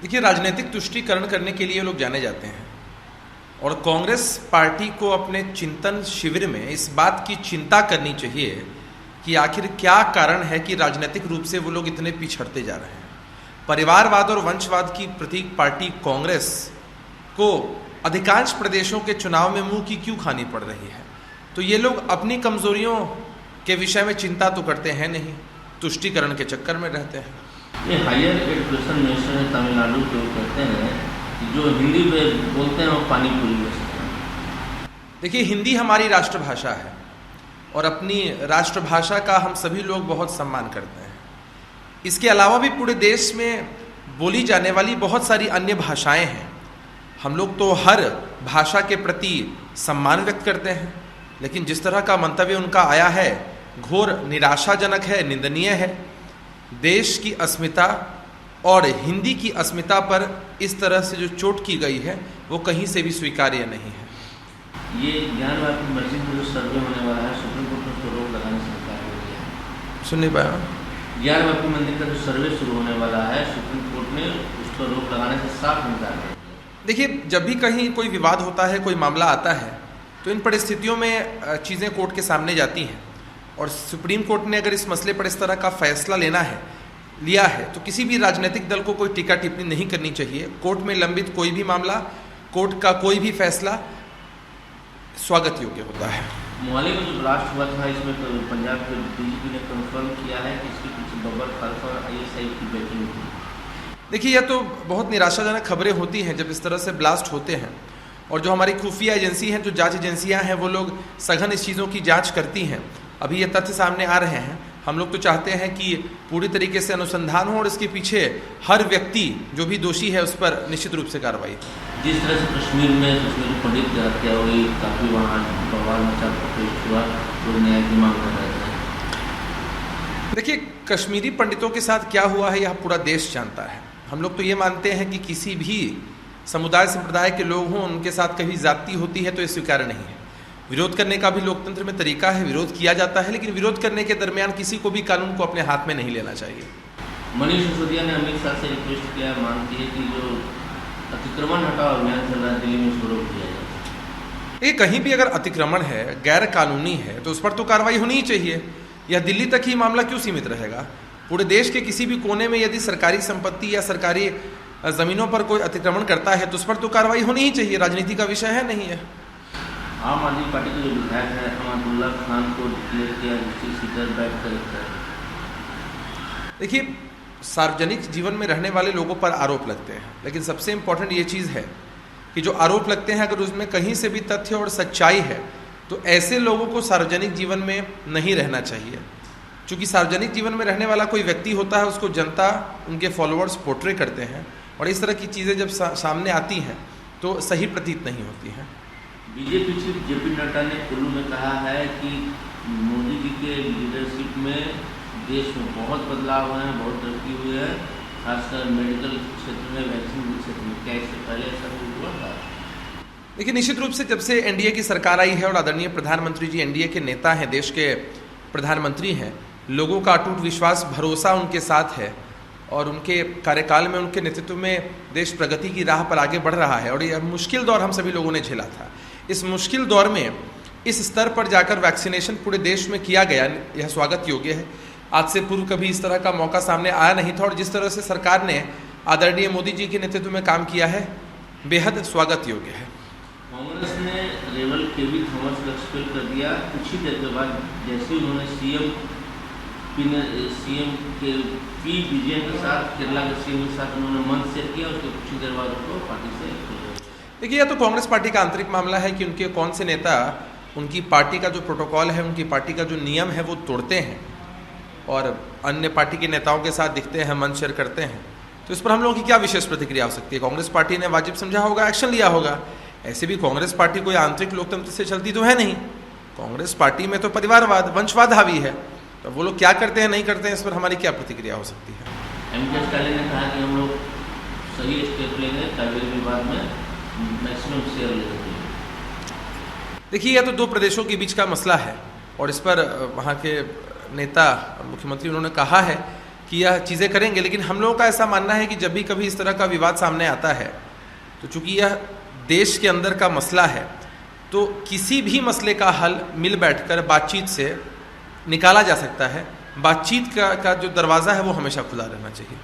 देखिए, राजनीतिक तुष्टीकरण करने के लिए लोग जाने जाते हैं और कांग्रेस पार्टी को अपने चिंतन शिविर में इस बात की चिंता करनी चाहिए कि आखिर क्या कारण है कि राजनीतिक रूप से वो लोग इतने पिछड़ते जा रहे हैं। परिवारवाद और वंशवाद की प्रतीक पार्टी कांग्रेस को अधिकांश प्रदेशों के चुनाव में मुंह की क्यों खानी पड़ रही है? तो ये लोग अपनी कमजोरियों के विषय में चिंता तो करते हैं नहीं, तुष्टीकरण के चक्कर में रहते हैं। ये हायर एजुकेशन मिनिस्टर है तमिलनाडु के, कहते हैं कि जो हिंदी में बोलते हैं वो पानी पूरी बेचते हैं। देखिए, हिंदी हमारी राष्ट्रभाषा है और अपनी राष्ट्रभाषा का हम सभी लोग बहुत सम्मान करते हैं। इसके अलावा भी पूरे देश में बोली जाने वाली बहुत सारी अन्य भाषाएं हैं। हम लोग तो हर भाषा के प्रति सम्मान व्यक्त करते हैं, लेकिन जिस तरह का मंतव्य उनका आया है घोर निराशाजनक है, निंदनीय है। देश की अस्मिता और हिंदी की अस्मिता पर इस तरह से जो चोट की गई है वो कहीं से भी स्वीकार्य नहीं है। ये ज्ञानवापी मस्जिद में जो सर्वे होने वाला है, सुप्रीम कोर्ट ने उसको रोक लगाने से इनकार कर दिया है। सुन नहीं पाया। ज्ञानवापी मंदिर का जो सर्वे शुरू होने वाला है, सुप्रीम कोर्ट ने उसको रोक लगाने से साफ इनकार कर दिया। देखिए, जब भी कहीं कोई विवाद होता है, कोई मामला आता है, तो इन परिस्थितियों में चीज़ें कोर्ट के सामने जाती हैं और सुप्रीम कोर्ट ने अगर इस मसले पर इस तरह का फैसला लिया है तो किसी भी राजनीतिक दल को कोई टीका टिप्पणी नहीं करनी चाहिए। कोर्ट में लंबित कोई भी मामला, कोर्ट का कोई भी फैसला स्वागत योग्य होता है। मोहाली में जो ब्लास्ट हुआ था, इसमें तो पंजाब के डीजीपी ने कंफर्म किया है कि इसके पीछे बब्बर खलसा और आईएसआई की बैकिंग थी। देखिए, यह तो बहुत निराशाजनक खबरें होती हैं जब इस तरह से ब्लास्ट होते हैं, और जो हमारी खुफिया एजेंसी हैं, जो जांच एजेंसियां हैं, वो लोग सघन इस चीज़ों की जांच करती हैं। अभी ये तथ्य सामने आ रहे हैं। हम लोग तो चाहते हैं कि पूरी तरीके से अनुसंधान हो और इसके पीछे हर व्यक्ति जो भी दोषी है उस पर निश्चित रूप से कार्रवाई। जिस तरह से कश्मीर में कश्मीरी पंडित की हत्या हुई, काफ़ी वहाँ बवाल मचा, प्रोटेस्ट हुआ, लोग न्याय की मांग कर रहे थे। देखिए, कश्मीरी पंडितों के साथ क्या हुआ है यह पूरा देश जानता है। हम लोग तो ये मानते हैं कि किसी भी समुदाय संप्रदाय के लोग हों, उनके साथ कभी जाति होती है तो ये स्वीकार्य नहीं है। विरोध करने का भी लोकतंत्र में तरीका है, विरोध किया जाता है, लेकिन विरोध करने के दरमियान किसी को भी कानून को अपने हाथ में नहीं लेना चाहिए। मनीष सिसोदिया ने अमित शाह से रिक्वेस्ट किया, मांग की है कि जो अतिक्रमण हटाओ अभियान चल रहा है दिल्ली में शुरू किया जाए। ये कहीं भी अगर अतिक्रमण है, गैर कानूनी है, तो उस पर तो कार्रवाई होनी ही चाहिए। यह दिल्ली तक ही मामला क्यों सीमित रहेगा? पूरे देश के किसी भी कोने में यदि सरकारी संपत्ति या सरकारी ज़मीनों पर कोई अतिक्रमण करता है तो उस पर तो कार्रवाई होनी ही चाहिए। राजनीति का विषय है नहीं है। आम आदमी पार्टी के जो विधायक है अमादुल्ला खान को डिक्लेयर किया डिस्ट्रिक्ट सीटर बैठ कलेक्टर। देखिए, सार्वजनिक जीवन में रहने वाले लोगों पर आरोप लगते हैं, लेकिन सबसे इम्पोर्टेंट ये चीज़ है कि जो आरोप लगते हैं अगर उसमें कहीं से भी तथ्य और सच्चाई है तो ऐसे लोगों को सार्वजनिक जीवन में नहीं रहना चाहिए। क्योंकि सार्वजनिक जीवन में रहने वाला कोई व्यक्ति होता है, उसको जनता, उनके फॉलोअर्स पोर्ट्रे करते हैं, और इस तरह की चीज़ें जब सामने आती हैं तो सही प्रतीत नहीं होती हैं। बीजेपी चीफ जेपी नड्डा ने कुल्लू में कहा है कि मोदी जी के लीडरशिप में देश में बहुत बदलाव हुए हैं, बहुत तरक्की हुई है, खासकर मेडिकल क्षेत्र में, वैक्सीन क्षेत्र में। क्या इससे पहले ऐसा हुआ था? देखिए, निश्चित रूप से जब से एनडीए की सरकार आई है और आदरणीय प्रधानमंत्री जी एनडीए के नेता हैं, देश के प्रधानमंत्री हैं, लोगों का अटूट विश्वास, भरोसा उनके साथ है और उनके कार्यकाल में, उनके नेतृत्व में देश प्रगति की राह पर आगे बढ़ रहा है। और यह मुश्किल दौर हम सभी लोगों ने झेला था। इस मुश्किल दौर में इस स्तर पर जाकर वैक्सीनेशन पूरे देश में किया गया, यह स्वागत योग्य है। आज से पूर्व कभी इस तरह का मौका सामने आया नहीं था, और जिस तरह से सरकार ने आदरणीय मोदी जी के नेतृत्व में काम किया है, बेहद स्वागत योग्य है। कांग्रेस ने रेवल केवी थॉमस को एक्सपेल कर दिया कुछ ही देर के बाद, जैसे उन्होंने सीएम के पी विजयन के साथ, केरला के सीएम के साथ उन्होंने मंच शेयर किया, उसके कुछ ही देर बाद उनको पार्टी से। देखिए, यह तो कांग्रेस पार्टी का आंतरिक मामला है कि उनके कौन से नेता उनकी पार्टी का जो प्रोटोकॉल है, उनकी पार्टी का जो नियम है वो तोड़ते हैं और अन्य पार्टी के नेताओं के साथ दिखते हैं, मंच शेयर करते हैं। तो इस पर हम लोगों की क्या विशेष प्रतिक्रिया हो सकती है? कांग्रेस पार्टी ने वाजिब समझा होगा, एक्शन लिया होगा। ऐसे भी कांग्रेस पार्टी कोई आंतरिक लोकतंत्र से चलती तो है नहीं। कांग्रेस पार्टी में तो परिवारवाद, वंशवाद हावी है। तो वो लोग क्या करते हैं, नहीं करते हैं, इस पर हमारी क्या प्रतिक्रिया हो सकती है? एमके स्टालिन ने कहा कि हम लोग सही स्टेप लेंगे, कावेरी विवाद में मैक्सिमम शेयर लेंगे। देखिए, यह तो दो प्रदेशों के बीच का मसला है और इस पर वहाँ के नेता, मुख्यमंत्री, उन्होंने कहा है कि यह चीज़ें करेंगे। लेकिन हम लोगों का ऐसा मानना है कि जब भी कभी इस तरह का विवाद सामने आता है तो चूँकि यह देश के अंदर का मसला है तो किसी भी मसले का हल मिल बैठकर बातचीत से निकाला जा सकता है। बातचीत का जो दरवाज़ा है वो हमेशा खुला रहना चाहिए।